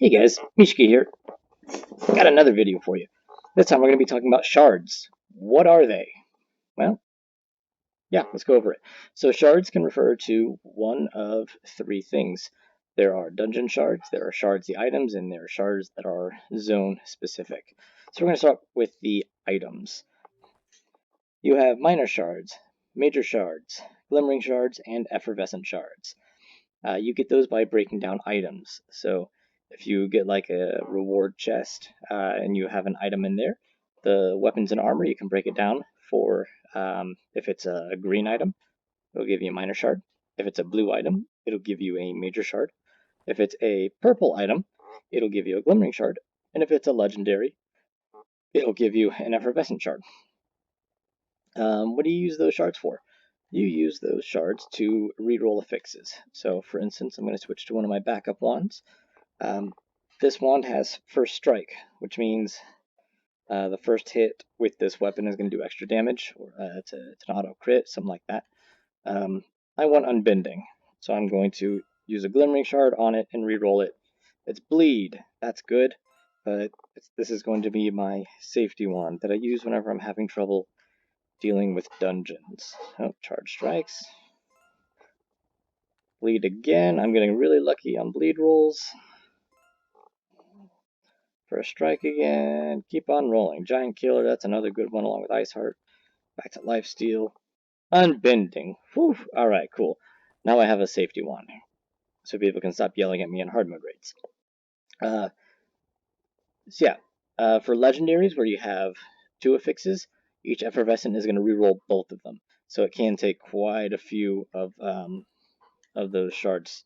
Hey guys, Mishka here. Got another video for you. This time we're going to be talking about shards. What are they? Well, yeah, let's go over it. So shards can refer to one of three things. There are dungeon shards, there are shards the items, and there are shards that are zone specific. So we're going to start with the items. You have minor shards, major shards, glimmering shards, and effervescent shards. You get those by breaking down items. So if you get like a reward chest and you have an item in there, the weapons and armor, you can break it down for if it's a green item, it'll give you a minor shard. If it's a blue item, it'll give you a major shard. If it's a purple item, it'll give you a glimmering shard. And if it's a legendary, it'll give you an effervescent shard. What do you use those shards for? You use those shards to reroll affixes. So for instance, I'm going to switch to one of my backup wands. This wand has first strike, which means the first hit with this weapon is going to do extra damage, or it's an auto crit, something like that. I want unbending, so I'm going to use a glimmering shard on it and reroll it. It's bleed, that's good, but this is going to be my safety wand that I use whenever I'm having trouble dealing with dungeons. Oh, charge strikes. Bleed again. I'm getting really lucky on bleed rolls. First strike again. Keep on rolling. Giant Killer, that's another good one along with Ice Heart. Back to Lifesteal. Unbending. Whew. Alright, cool. Now I have a safety wand. So people can stop yelling at me in hard mode raids. So yeah, for legendaries where you have two affixes, each effervescent is going to reroll both of them. So it can take quite a few of those shards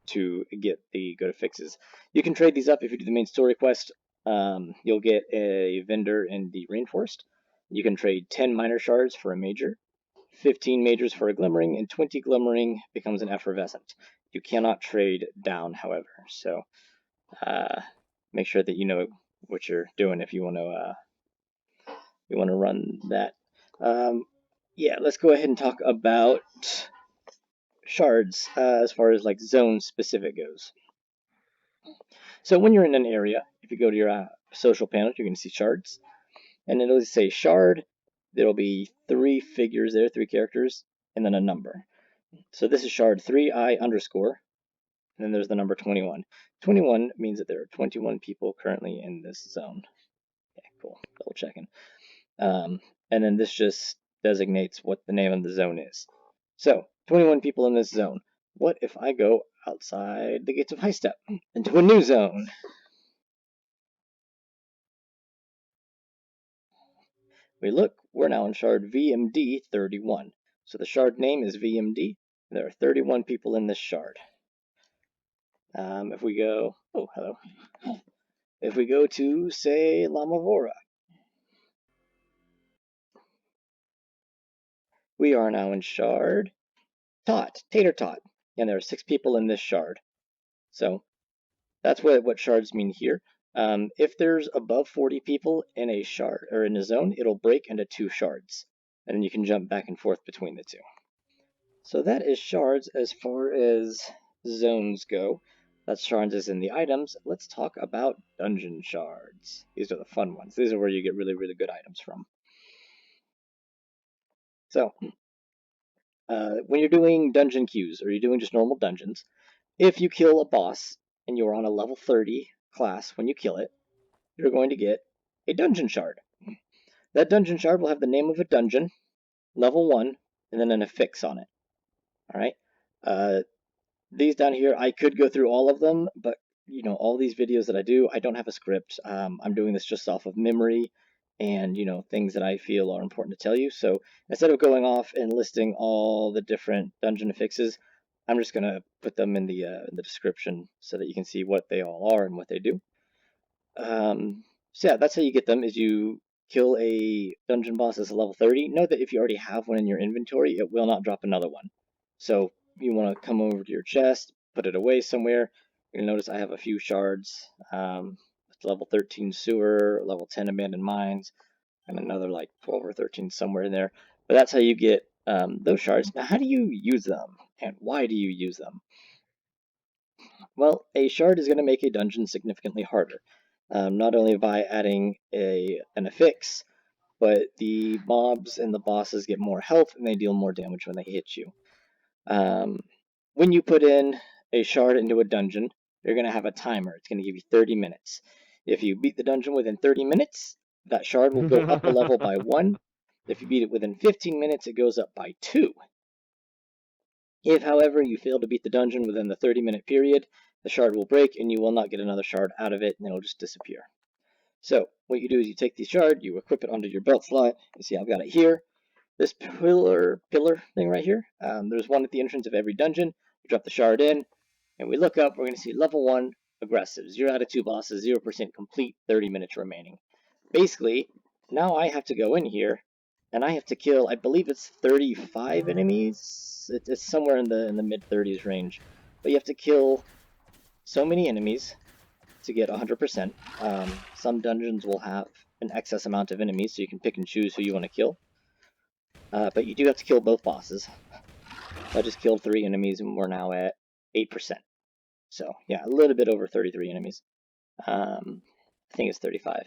to get the good affixes. You can trade these up if you do the main story quest. You'll get a vendor in the rainforest. You can trade 10 minor shards for a major, 15 majors for a glimmering, and 20 glimmering becomes an effervescent. You cannot trade down, however, so make sure that you know what you're doing if you want to run that. Yeah, let's go ahead and talk about shards as far as like zone specific goes. So when you're in an area, if you go to your social panel, you can see shards, and it'll say shard. There'll be three figures there, three characters, and then a number. So this is shard 3i underscore, and then there's the number 21. 21 means that there are 21 people currently in this zone. Okay, cool. Double checking. And then this just designates what the name of the zone is. So 21 people in this zone. What if I go outside the gates of High Step into a new zone? We look, we're now in shard VMD 31. So the shard name is VMD. There are 31 people in this shard. If we go, oh, hello. If we go to, say, Lamavora, we are now in shard Tater Tot, and there are 6 people in this shard. So that's what shards mean here. If there's above 40 people in a shard or in a zone, it'll break into 2 shards, and then you can jump back and forth between the two. So that is shards as far as zones go. That's shards as in the items. Let's talk about dungeon shards. These are the fun ones. These are where you get really, really good items from. So when you're doing dungeon queues or you're doing just normal dungeons, if you kill a boss and you're on a level 30 class when you kill it, you're going to get a dungeon shard. That dungeon shard will have the name of a dungeon, level 1, and then an affix on it. Alright? These down here, I could go through all of them, but you know, all these videos that I do, I don't have a script. I'm doing this just off of memory and, you know, things that I feel are important to tell you. So instead of going off and listing all the different dungeon affixes, I'm just going to put them in the description so that you can see what they all are and what they do. So yeah, that's how you get them, is you kill a dungeon boss as a level 30. Note that if you already have one in your inventory, it will not drop another one. So you want to come over to your chest, put it away somewhere. You'll notice I have a few shards. Level 13 sewer, level 10 abandoned mines, and another like 12 or 13 somewhere in there. But that's how you get those shards. Now, how do you use them, and why do you use them? Well, a shard is going to make a dungeon significantly harder, not only by adding an affix, but the mobs and the bosses get more health and they deal more damage when they hit you. When you put in a shard into a dungeon, you're going to have a timer. It's going to give you 30 minutes. If you beat the dungeon within 30 minutes, that shard will go up a level by 1. If you beat it within 15 minutes, it goes up by 2. If, however, you fail to beat the dungeon within the 30-minute period, the shard will break and you will not get another shard out of it and it'll just disappear. So what you do is you take the shard, you equip it onto your belt slot. You see I've got it here. This pillar thing right here, there's one at the entrance of every dungeon. You drop the shard in, and we look up, we're going to see level 1, aggressive. 0 out of 2 bosses, 0% complete, 30 minutes remaining. Basically, now I have to go in here, and I have to kill, I believe it's 35 enemies? It's somewhere in the mid-30s range. But you have to kill so many enemies to get 100%. Some dungeons will have an excess amount of enemies, so you can pick and choose who you want to kill. But you do have to kill both bosses. I just killed 3 enemies and we're now at 8%. So yeah, a little bit over 33 enemies. I think it's 35.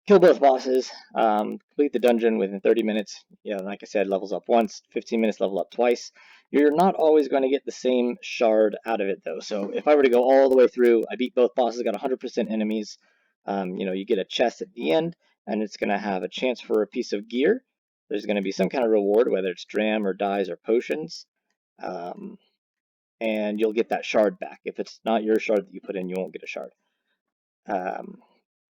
Kill both bosses, complete the dungeon within 30 minutes. Yeah, like I said, levels up once, 15 minutes, level up twice. You're not always going to get the same shard out of it though. So if I were to go all the way through, I beat both bosses, got 100% enemies. You get a chest at the end, and it's going to have a chance for a piece of gear. There's going to be some kind of reward, whether it's dram or dyes or potions. And you'll get that shard back. If it's not your shard that you put in, you won't get a shard.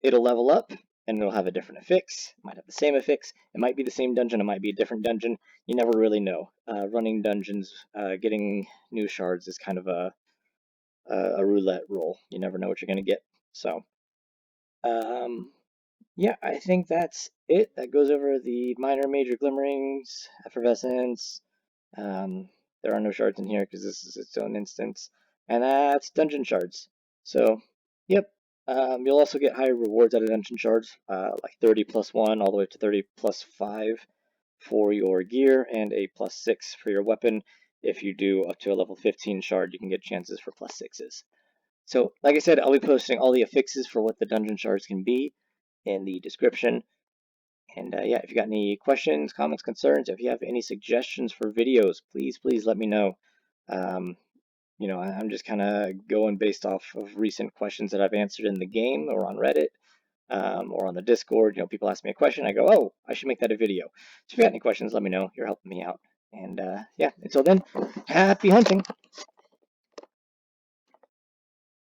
It'll level up, and it'll have a different affix. It might have the same affix. It might be the same dungeon. It might be a different dungeon. You never really know. Running dungeons, getting new shards is kind of a roulette roll. You never know what you're going to get. So, yeah, I think that's it. That goes over the minor, major glimmerings, effervescence. There are no shards in here because this is its own instance. And that's dungeon shards. So, yep. You'll also get higher rewards out of dungeon shards, like 30 plus 1 all the way to 30 plus 5 for your gear and a plus 6 for your weapon. If you do up to a level 15 shard, you can get chances for plus 6s. So, like I said, I'll be posting all the affixes for what the dungeon shards can be in the description. And yeah, if you got any questions, comments, concerns, if you have any suggestions for videos, please let me know. I'm just kind of going based off of recent questions that I've answered in the game or on Reddit or on the Discord. People ask me a question, I go, oh, I should make that a video. So if you got any questions, let me know. You're helping me out. And yeah, until then, happy hunting.